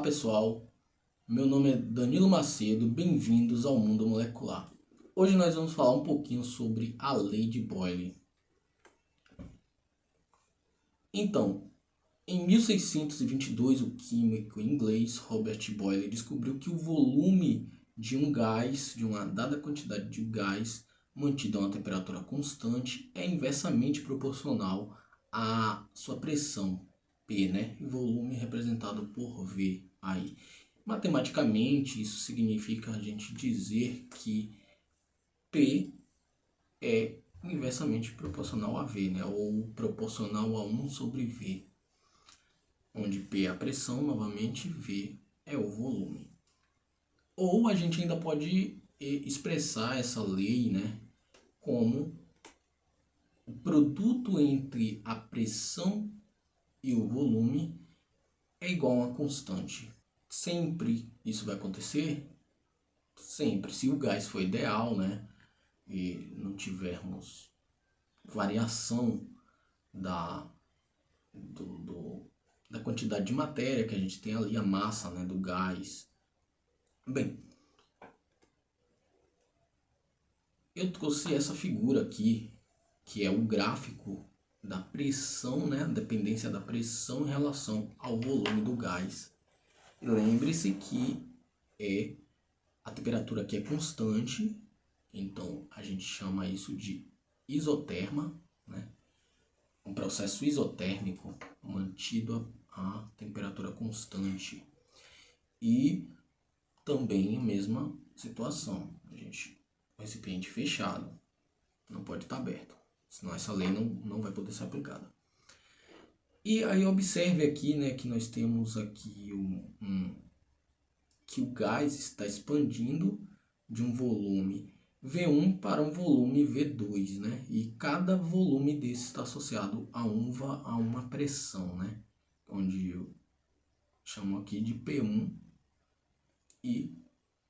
Olá pessoal, meu nome é Danilo Macedo, bem-vindos ao Mundo Molecular. Hoje nós vamos falar um pouquinho sobre a lei de Boyle. Então, em 1622, o químico inglês Robert Boyle descobriu que o volume de um gás, de uma dada quantidade de gás mantido a uma temperatura constante, é inversamente proporcional à sua pressão, P, né? E volume representado por V aí. Matematicamente, isso significa a gente dizer que P é inversamente proporcional a V, né? Ou proporcional a 1 sobre V, onde P é a pressão, novamente, V é o volume. Ou a gente ainda pode expressar essa lei, né, como o produto entre a pressão e o volume é igual a uma constante. Sempre isso vai acontecer? Sempre. Se o gás for ideal, né, e não tivermos variação da quantidade de matéria que a gente tem ali, a massa, né, do gás. Bem, eu trouxe essa figura aqui, que é o gráfico da pressão, né, a dependência da pressão em relação ao volume do gás. Lembre-se que a temperatura aqui é constante, então a gente chama isso de isoterma, né? Um processo isotérmico mantido a temperatura constante. E também a mesma situação, o recipiente fechado, não pode estar aberto, senão essa lei não vai poder ser aplicada. E aí observe aqui, né, que nós temos aqui que o gás está expandindo de um volume V1 para um volume V2, né? E cada volume desse está associado a uma pressão, né? Onde eu chamo aqui de P1 e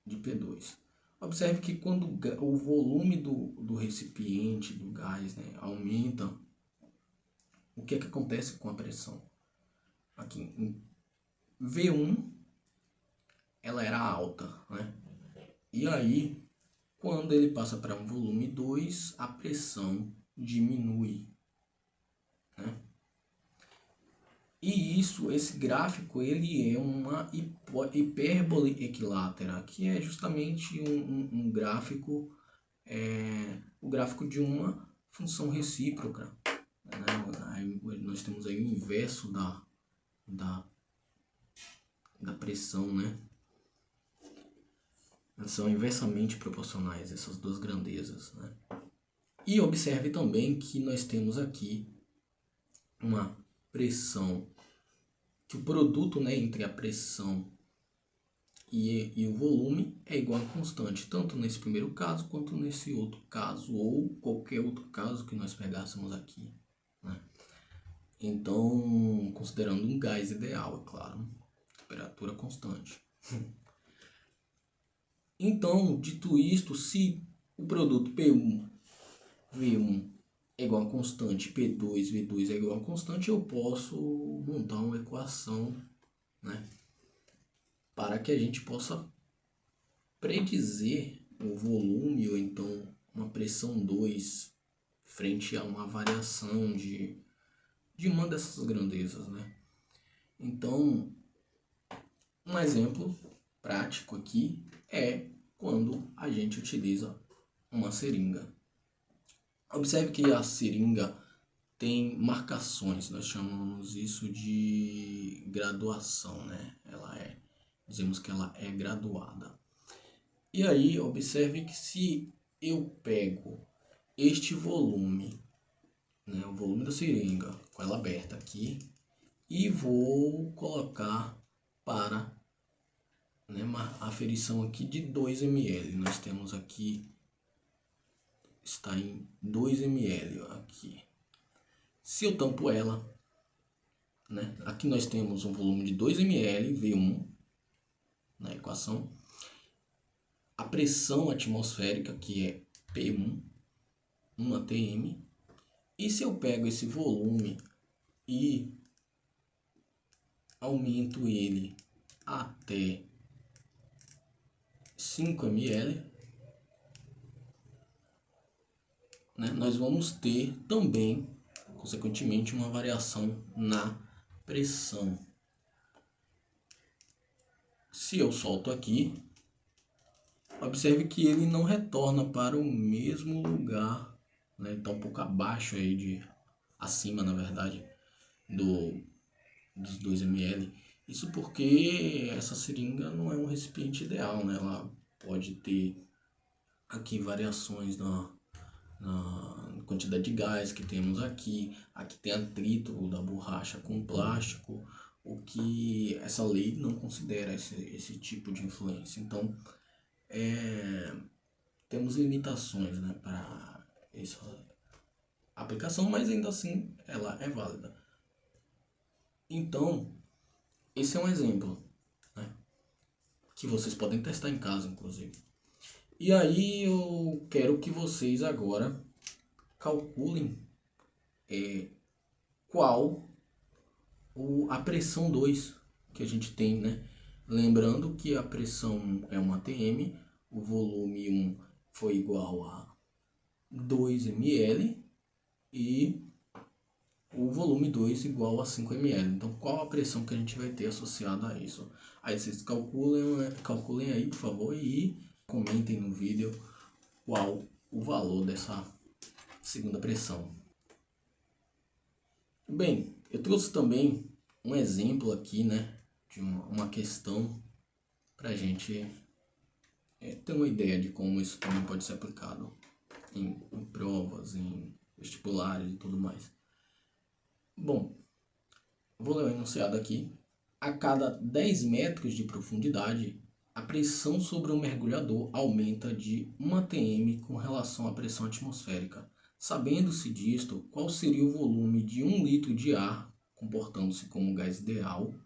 de P2. Observe que quando o volume do recipiente, do gás, né, aumenta, o que é que acontece com a pressão? Aqui em V1, ela era alta, né? E aí, quando ele passa para um volume 2, a pressão diminui, né? E esse gráfico, ele é uma hipérbole equilátera, que é justamente um gráfico, o gráfico de uma função recíproca, né? Aí nós temos aí o inverso da pressão, né? Elas são inversamente proporcionais, essas duas grandezas, né? E observe também que nós temos aqui uma pressão, que o produto, né, entre a pressão e o volume é igual a constante, tanto nesse primeiro caso quanto nesse outro caso, ou qualquer outro caso que nós pegássemos aqui, né? Então, considerando um gás ideal, é claro, temperatura constante. Então, dito isto, se o produto P1, V1 é igual a constante, P2, V2 é igual a constante, eu posso montar uma equação, né, para que a gente possa predizer o volume ou então uma pressão 2 frente a uma variação de uma dessas grandezas, né? Então, um exemplo prático aqui é quando a gente utiliza uma seringa. Observe que a seringa tem marcações, nós chamamos isso de graduação, né? Dizemos que ela é graduada. E aí, observe que se eu pego este volume, né, o volume da seringa, com ela aberta aqui, e vou colocar para, né, uma aferição aqui de 2 ml. Nós temos aqui, está em 2 ml aqui. Se eu tampo ela, né, aqui nós temos um volume de 2 ml, V1, na equação. A pressão atmosférica, que é P1, 1 atm. E se eu pego esse volume e aumento ele até 5 ml, né, nós vamos ter também, consequentemente, uma variação na pressão. Se eu solto aqui, observe que ele não retorna para o mesmo lugar, né? Está um pouco abaixo aí acima, na verdade, dos 2 ml. Isso porque essa seringa não é um recipiente ideal, né? Ela pode ter aqui variações na quantidade de gás que temos aqui. Aqui tem atrito da borracha com plástico, o que essa lei não considera esse tipo de influência. Então, temos limitações, né, para essa aplicação, mas ainda assim ela é válida. Então, esse é um exemplo, né, que vocês podem testar em casa, inclusive. E aí eu quero que vocês agora calculem qual a pressão 2 que a gente tem, né? Lembrando que a pressão é uma atm, o volume 1 foi igual a 2 ml e o volume 2 igual a 5 ml. Então, qual a pressão que a gente vai ter associada a isso? Aí vocês calculem aí, por favor, e comentem no vídeo qual o valor dessa segunda pressão. Bem, eu trouxe também um exemplo aqui, né, de uma questão para a gente ter uma ideia de como isso também pode ser aplicado em provas, em vestibulares e tudo mais. Bom, vou ler o enunciado aqui. A cada 10 metros de profundidade, a pressão sobre o mergulhador aumenta de 1 atm com relação à pressão atmosférica. Sabendo-se disto, qual seria o volume de 1 litro de ar, comportando-se como gás ideal,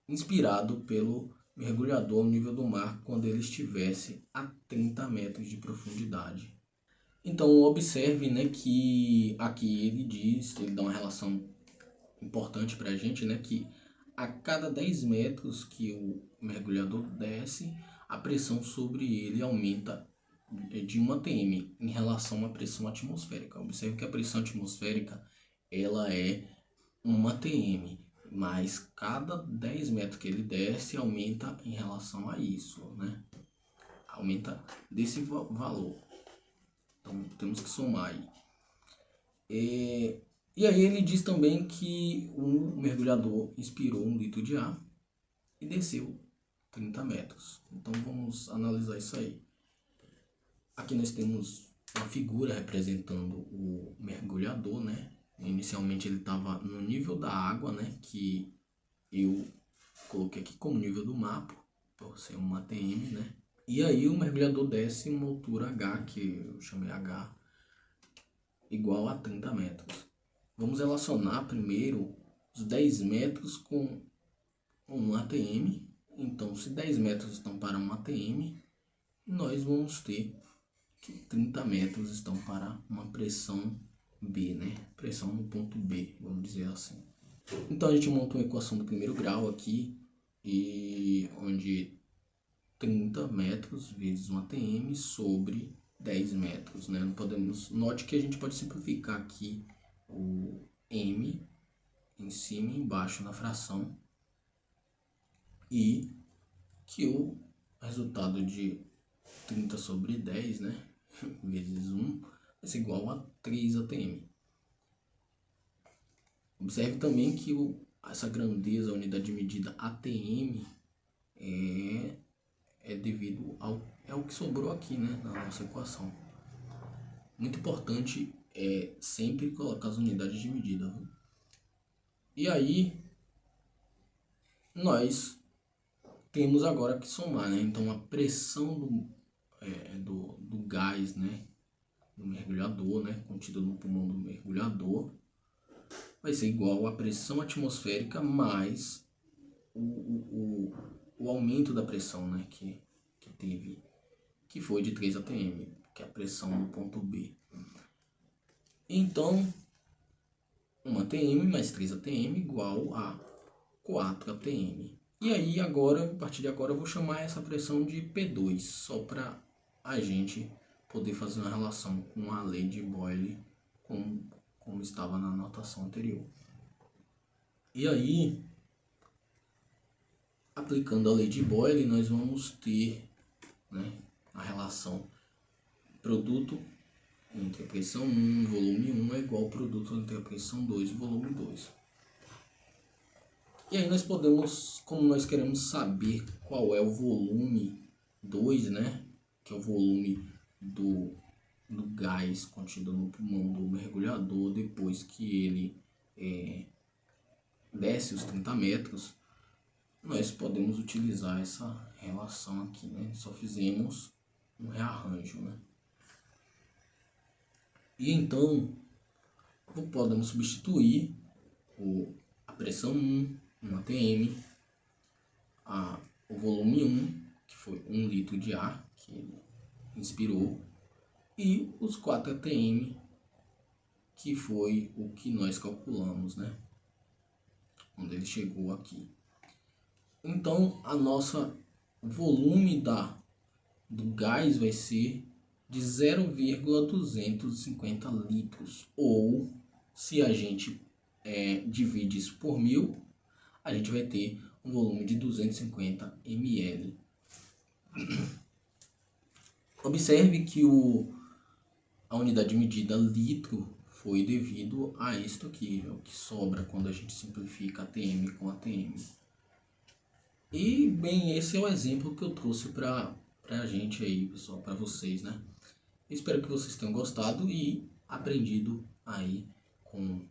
inspirado pelo mergulhador ao nível do mar quando ele estivesse a 30 metros de profundidade? Então, observe, né, que aqui ele dá uma relação importante para a gente, né, que a cada 10 metros que o mergulhador desce, a pressão sobre ele aumenta de 1 atm em relação à pressão atmosférica. Observe que a pressão atmosférica ela é 1 atm, mas cada 10 metros que ele desce aumenta em relação a isso, né? Aumenta desse valor. Então temos que somar aí. E aí ele diz também que o mergulhador inspirou 1 litro de ar e desceu 30 metros. Então vamos analisar isso aí. Aqui nós temos uma figura representando o mergulhador, né? Inicialmente ele estava no nível da água, né? Que eu coloquei aqui como nível do mar, por ser uma ATM, né? E aí o mergulhador desce em uma altura H, que eu chamei H, igual a 30 metros. Vamos relacionar primeiro os 10 metros com 1 ATM. Então, se 10 metros estão para 1 ATM, nós vamos ter que 30 metros estão para uma pressão B, né? Pressão no ponto B, vamos dizer assim. Então, a gente monta uma equação do primeiro grau aqui, e onde 30 metros vezes 1 ATM sobre 10 metros, né? Não podemos, note que a gente pode simplificar aqui o M em cima e embaixo na fração, e que o resultado de 30 sobre 10, né, vezes 1 vai ser igual a 3 ATM. Observe também que essa grandeza, a unidade de medida ATM, é devido ao que sobrou aqui, né, na nossa equação. Muito importante é sempre colocar as unidades de medida. Viu? E aí, nós temos agora que somar, né? Então, a pressão do gás, né, do mergulhador, né, contido no pulmão do mergulhador, vai ser igual à pressão atmosférica mais o aumento da pressão, né, que teve, que foi de 3 atm, que é a pressão no ponto B. Então, 1 atm mais 3 atm igual a 4 atm. E aí agora, a partir de agora, eu vou chamar essa pressão de P2, só para a gente poder fazer uma relação com a lei de Boyle, como estava na anotação anterior. E aí, aplicando a lei de Boyle, nós vamos ter, né, a relação produto entre a pressão 1 e volume 1 é igual ao produto entre a pressão 2 e volume 2. E aí nós podemos, como nós queremos saber qual é o volume 2, né, que é o volume do gás contido no pulmão do mergulhador depois que ele desce os 30 metros, nós podemos utilizar essa relação aqui, né? Só fizemos um rearranjo, né? E então, podemos substituir a pressão 1, 1 atm, o volume 1, que foi 1 litro de ar que ele inspirou, e os 4 atm, que foi o que nós calculamos, né? Quando ele chegou aqui. Então, o volume do gás vai ser de 0,250 litros. Ou, se a gente divide isso por 1000, a gente vai ter um volume de 250 ml. Observe que a unidade de medida litro foi devido a isto aqui, é o que sobra quando a gente simplifica ATM com ATM. E, bem, esse é o exemplo que eu trouxe para a gente aí, pessoal, para vocês, né? Espero que vocês tenham gostado e aprendido aí com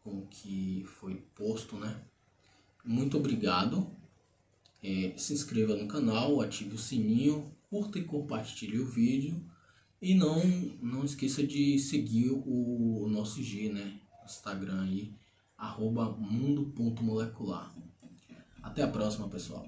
o que foi posto, né? Muito obrigado. Se inscreva no canal, ative o sininho, curta e compartilhe o vídeo. E não esqueça de seguir o nosso IG, né? Instagram aí, @mundo.molecular. Até a próxima, pessoal.